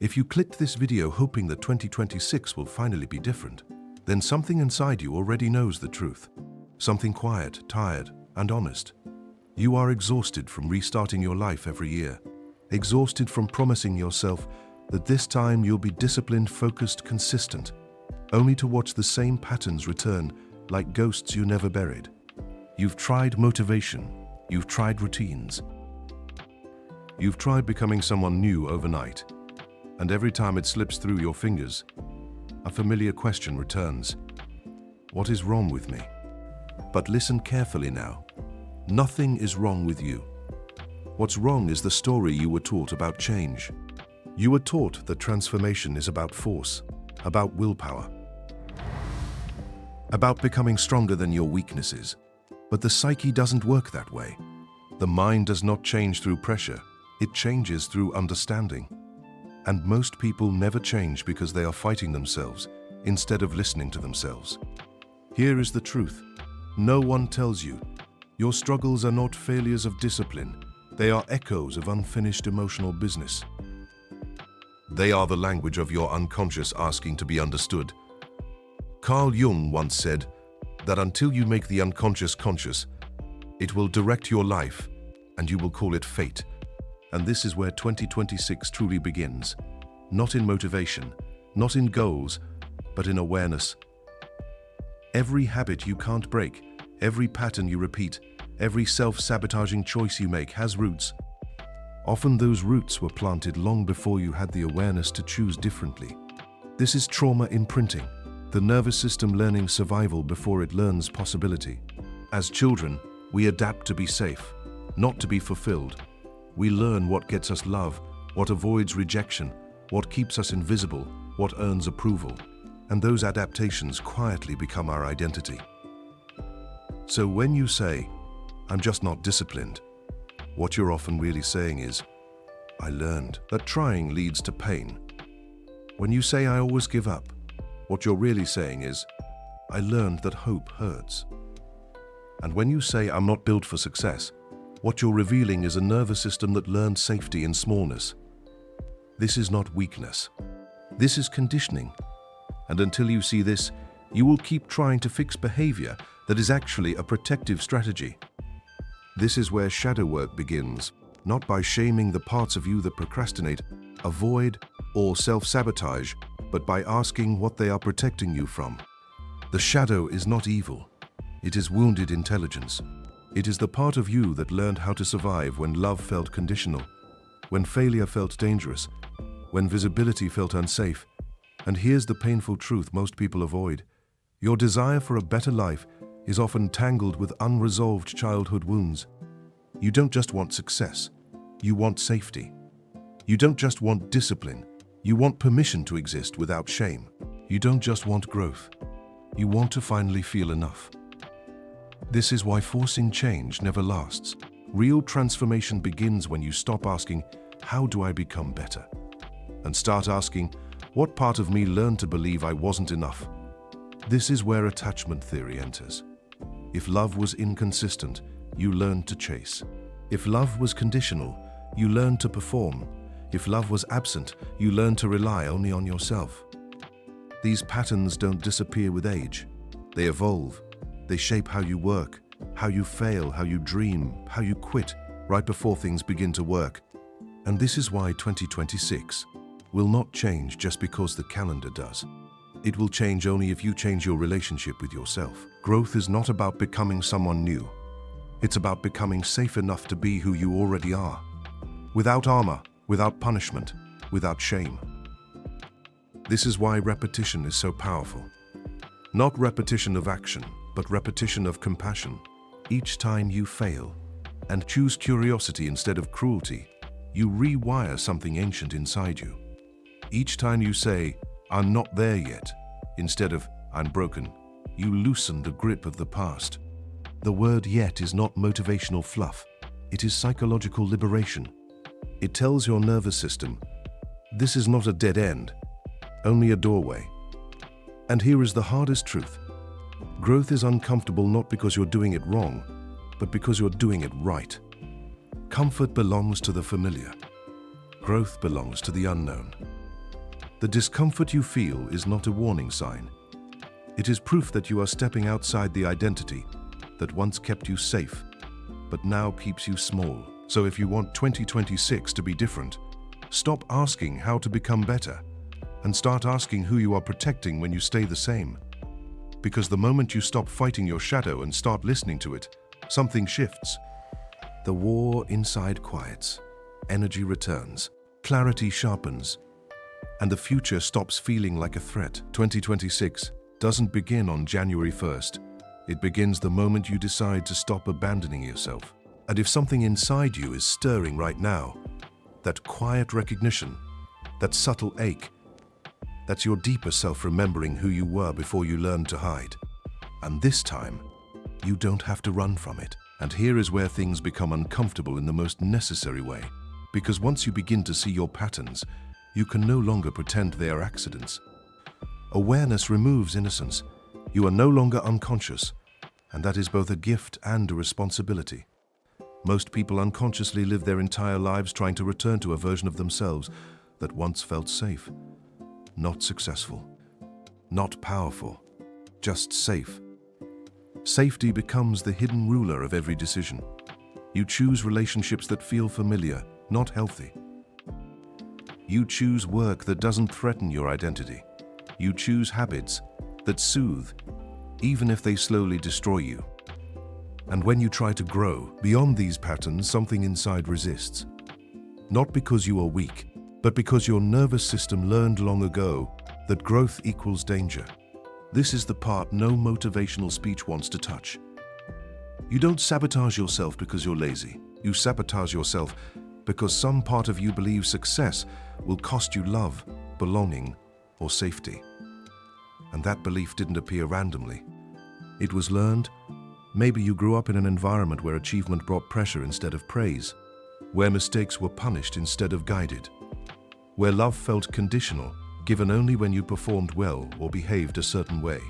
If you clicked this video hoping that 2026 will finally be different, then something inside you already knows the truth. Something quiet, tired, and honest. You are exhausted from restarting your life every year. Exhausted from promising yourself that this time you'll be disciplined, focused, consistent, only to watch the same patterns return like ghosts you never buried. You've tried motivation. You've tried routines. You've tried becoming someone new overnight. And every time it slips through your fingers, a familiar question returns. What is wrong with me? But listen carefully now. Nothing is wrong with you. What's wrong is the story you were taught about change. You were taught that transformation is about force, about willpower, about becoming stronger than your weaknesses. But the psyche doesn't work that way. The mind does not change through pressure. It changes through understanding. And most people never change because they are fighting themselves instead of listening to themselves. Here is the truth. No one tells you. Your struggles are not failures of discipline. They are echoes of unfinished emotional business. They are the language of your unconscious asking to be understood. Carl Jung once said that until you make the unconscious conscious, it will direct your life and you will call it fate. And this is where 2026 truly begins. Not in motivation, not in goals, but in awareness. Every habit you can't break, every pattern you repeat, every self-sabotaging choice you make has roots. Often those roots were planted long before you had the awareness to choose differently. This is trauma imprinting, the nervous system learning survival before it learns possibility. As children, we adapt to be safe, not to be fulfilled. We learn what gets us love, what avoids rejection, what keeps us invisible, what earns approval. And those adaptations quietly become our identity. So when you say, "I'm just not disciplined," what you're often really saying is, "I learned that trying leads to pain." When you say, "I always give up," what you're really saying is, "I learned that hope hurts." And when you say, "I'm not built for success," what you're revealing is a nervous system that learned safety in smallness. This is not weakness. This is conditioning. And until you see this, you will keep trying to fix behavior that is actually a protective strategy. This is where shadow work begins, not by shaming the parts of you that procrastinate, avoid, or self-sabotage, but by asking what they are protecting you from. The shadow is not evil. It is wounded intelligence. It is the part of you that learned how to survive when love felt conditional, when failure felt dangerous, when visibility felt unsafe. And here's the painful truth most people avoid. Your desire for a better life is often tangled with unresolved childhood wounds. You don't just want success, you want safety. You don't just want discipline, you want permission to exist without shame. You don't just want growth, you want to finally feel enough. This is why forcing change never lasts. Real transformation begins when you stop asking, "How do I become better?" and start asking, "What part of me learned to believe I wasn't enough?" This is where attachment theory enters. If love was inconsistent, you learned to chase. If love was conditional, you learned to perform. If love was absent, you learned to rely only on yourself. These patterns don't disappear with age. They evolve. They shape how you work, how you fail, how you dream, how you quit, right before things begin to work. And this is why 2026 will not change just because the calendar does. It will change only if you change your relationship with yourself. Growth is not about becoming someone new. It's about becoming safe enough to be who you already are. Without armor, without punishment, without shame. This is why repetition is so powerful. Not repetition of action, but repetition of compassion. Each time you fail and choose curiosity instead of cruelty, you rewire something ancient inside you. Each time you say, "I'm not there yet," instead of "I'm broken," you loosen the grip of the past. The word "yet" is not motivational fluff. It is psychological liberation. It tells your nervous system, this is not a dead end, only a doorway. And here is the hardest truth. Growth is uncomfortable not because you're doing it wrong, but because you're doing it right. Comfort belongs to the familiar. Growth belongs to the unknown. The discomfort you feel is not a warning sign. It is proof that you are stepping outside the identity that once kept you safe, but now keeps you small. So if you want 2026 to be different, stop asking how to become better and start asking who you are protecting when you stay the same. Because the moment you stop fighting your shadow and start listening to it, something shifts. The war inside quiets, energy returns, clarity sharpens, and the future stops feeling like a threat. 2026 doesn't begin on January 1st. It begins the moment you decide to stop abandoning yourself. And if something inside you is stirring right now, that quiet recognition, that subtle ache, that's your deeper self remembering who you were before you learned to hide. And this time, you don't have to run from it. And here is where things become uncomfortable in the most necessary way. Because once you begin to see your patterns, you can no longer pretend they are accidents. Awareness removes innocence. You are no longer unconscious, and that is both a gift and a responsibility. Most people unconsciously live their entire lives trying to return to a version of themselves that once felt safe, not successful, not powerful, just safe. Safety becomes the hidden ruler of every decision. You choose relationships that feel familiar, not healthy. You choose work that doesn't threaten your identity. You choose habits that soothe, even if they slowly destroy you. And when you try to grow beyond these patterns, something inside resists. Not because you are weak, but because your nervous system learned long ago that growth equals danger. This is the part no motivational speech wants to touch. You don't sabotage yourself because you're lazy. You sabotage yourself because some part of you believes success will cost you love, belonging, or safety. And that belief didn't appear randomly. It was learned. Maybe you grew up in an environment where achievement brought pressure instead of praise, where mistakes were punished instead of guided, where love felt conditional, given only when you performed well or behaved a certain way.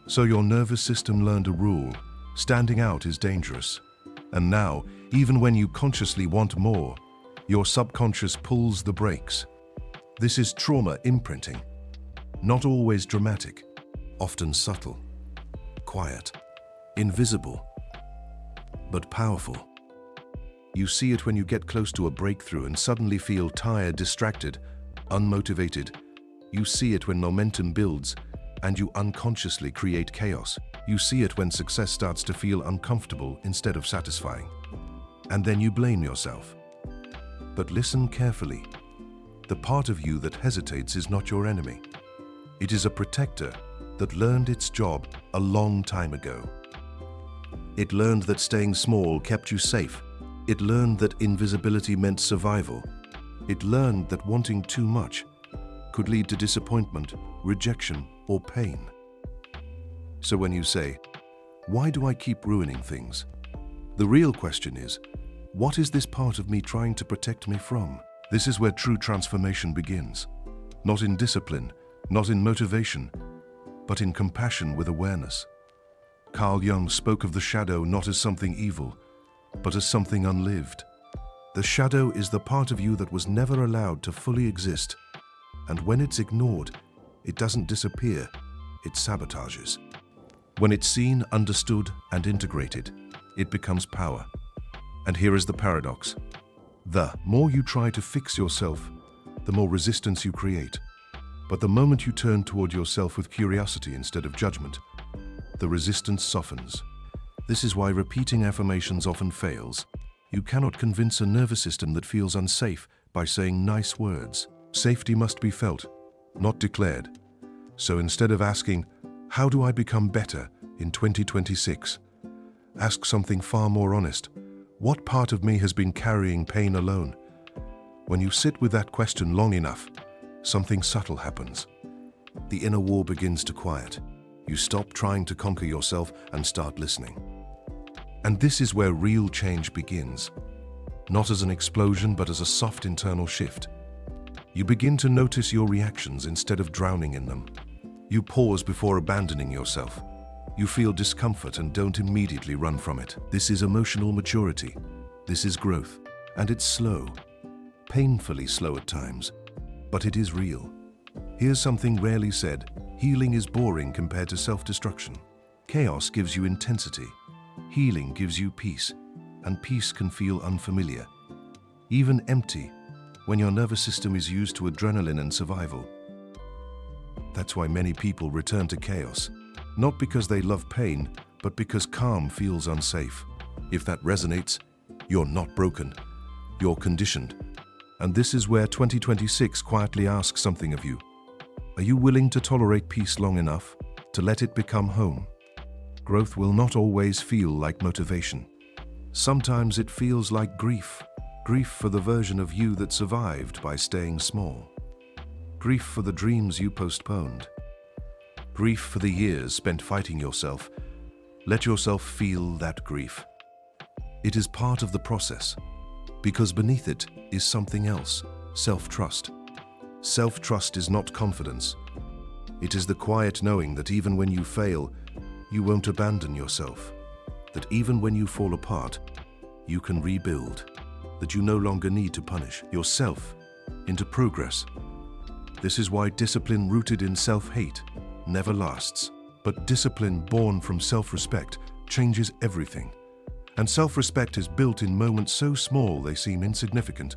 So your nervous system learned a rule: standing out is dangerous. And now, even when you consciously want more, your subconscious pulls the brakes. This is trauma imprinting. Not always dramatic, often subtle, quiet, invisible, but powerful. You see it when you get close to a breakthrough and suddenly feel tired, distracted, unmotivated. You see it when momentum builds and you unconsciously create chaos. You see it when success starts to feel uncomfortable instead of satisfying. And then you blame yourself. But listen carefully. The part of you that hesitates is not your enemy. It is a protector that learned its job a long time ago. It learned that staying small kept you safe. It learned that invisibility meant survival. It learned that wanting too much could lead to disappointment, rejection, or pain. So when you say, "Why do I keep ruining things?" the real question is, what is this part of me trying to protect me from? This is where true transformation begins. Not in discipline, not in motivation, but in compassion with awareness. Carl Jung spoke of the shadow not as something evil, but as something unlived. The shadow is the part of you that was never allowed to fully exist. And when it's ignored, it doesn't disappear, it sabotages. When it's seen, understood, and integrated, it becomes power. And here is the paradox. The more you try to fix yourself, the more resistance you create. But the moment you turn toward yourself with curiosity instead of judgment, the resistance softens. This is why repeating affirmations often fails. You cannot convince a nervous system that feels unsafe by saying nice words. Safety must be felt, not declared. So instead of asking, "How do I become better in 2026?" ask something far more honest. What part of me has been carrying pain alone? When you sit with that question long enough, something subtle happens. The inner war begins to quiet. You stop trying to conquer yourself and start listening. And this is where real change begins. Not as an explosion, but as a soft internal shift. You begin to notice your reactions instead of drowning in them. You pause before abandoning yourself. You feel discomfort and don't immediately run from it. This is emotional maturity. This is growth. And it's slow. Painfully slow at times. But it is real. Here's something rarely said. Healing is boring compared to self-destruction. Chaos gives you intensity. Healing gives you peace, and peace can feel unfamiliar, even empty, when your nervous system is used to adrenaline and survival. That's why many people return to chaos, not because they love pain, but because calm feels unsafe. If that resonates, you're not broken, you're conditioned. And this is where 2026 quietly asks something of you. Are you willing to tolerate peace long enough to let it become home? Growth will not always feel like motivation. Sometimes it feels like grief. Grief for the version of you that survived by staying small. Grief for the dreams you postponed. Grief for the years spent fighting yourself. Let yourself feel that grief. It is part of the process, because beneath it is something else, self-trust. Self-trust is not confidence. It is the quiet knowing that even when you fail, you won't abandon yourself. That even when you fall apart, you can rebuild. That you no longer need to punish yourself into progress. This is why discipline rooted in self-hate never lasts. But discipline born from self-respect changes everything. And self-respect is built in moments so small they seem insignificant.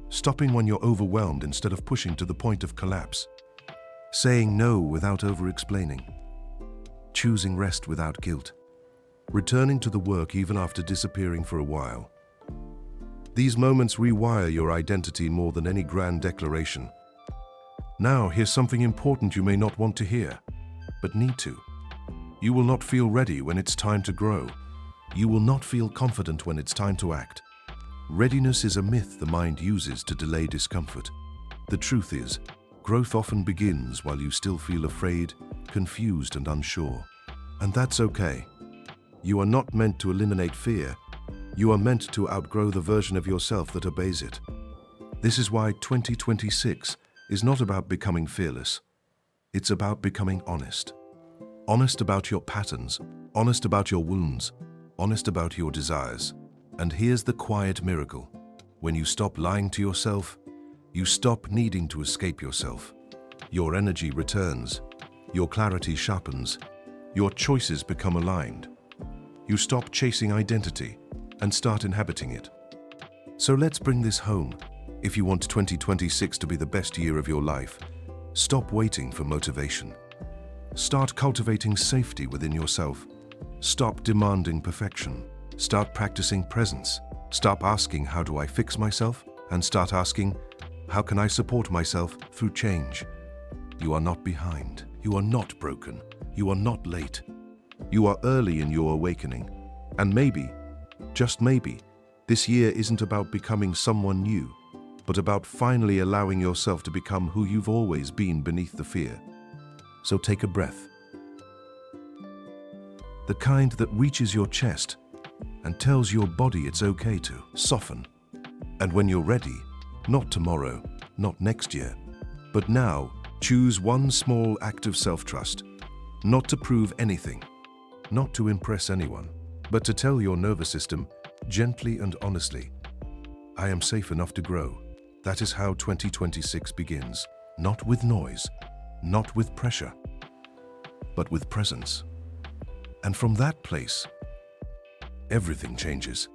Stopping when you're overwhelmed instead of pushing to the point of collapse. Saying no without over-explaining. Choosing rest without guilt. Returning to the work even after disappearing for a while. These moments rewire your identity more than any grand declaration. Now, here's something important you may not want to hear, but need to. You will not feel ready when it's time to grow. You will not feel confident when it's time to act. Readiness is a myth the mind uses to delay discomfort. The truth is, growth often begins while you still feel afraid, confused, and unsure. And that's okay. You are not meant to eliminate fear. You are meant to outgrow the version of yourself that obeys it. This is why 2026 is not about becoming fearless. It's about becoming honest. Honest about your patterns, honest about your wounds, honest about your desires. And here's the quiet miracle. When you stop lying to yourself, you stop needing to escape yourself. Your energy returns, your clarity sharpens, your choices become aligned. You stop chasing identity and start inhabiting it. So let's bring this home. If you want 2026 to be the best year of your life, stop waiting for motivation. Start cultivating safety within yourself. Stop demanding perfection. Start practicing presence. Stop asking, how do I fix myself? And start asking, how can I support myself through change? You are not behind. You are not broken. You are not late. You are early in your awakening. And maybe, just maybe, this year isn't about becoming someone new, but about finally allowing yourself to become who you've always been beneath the fear. So take a breath. The kind that reaches your chest and tells your body it's okay to soften. And when you're ready, not tomorrow, not next year, but now, choose one small act of self-trust. Not to prove anything, not to impress anyone, but to tell your nervous system, gently and honestly, I am safe enough to grow. That is how 2026 begins. Not with noise, not with pressure, but with presence. And from that place, everything changes.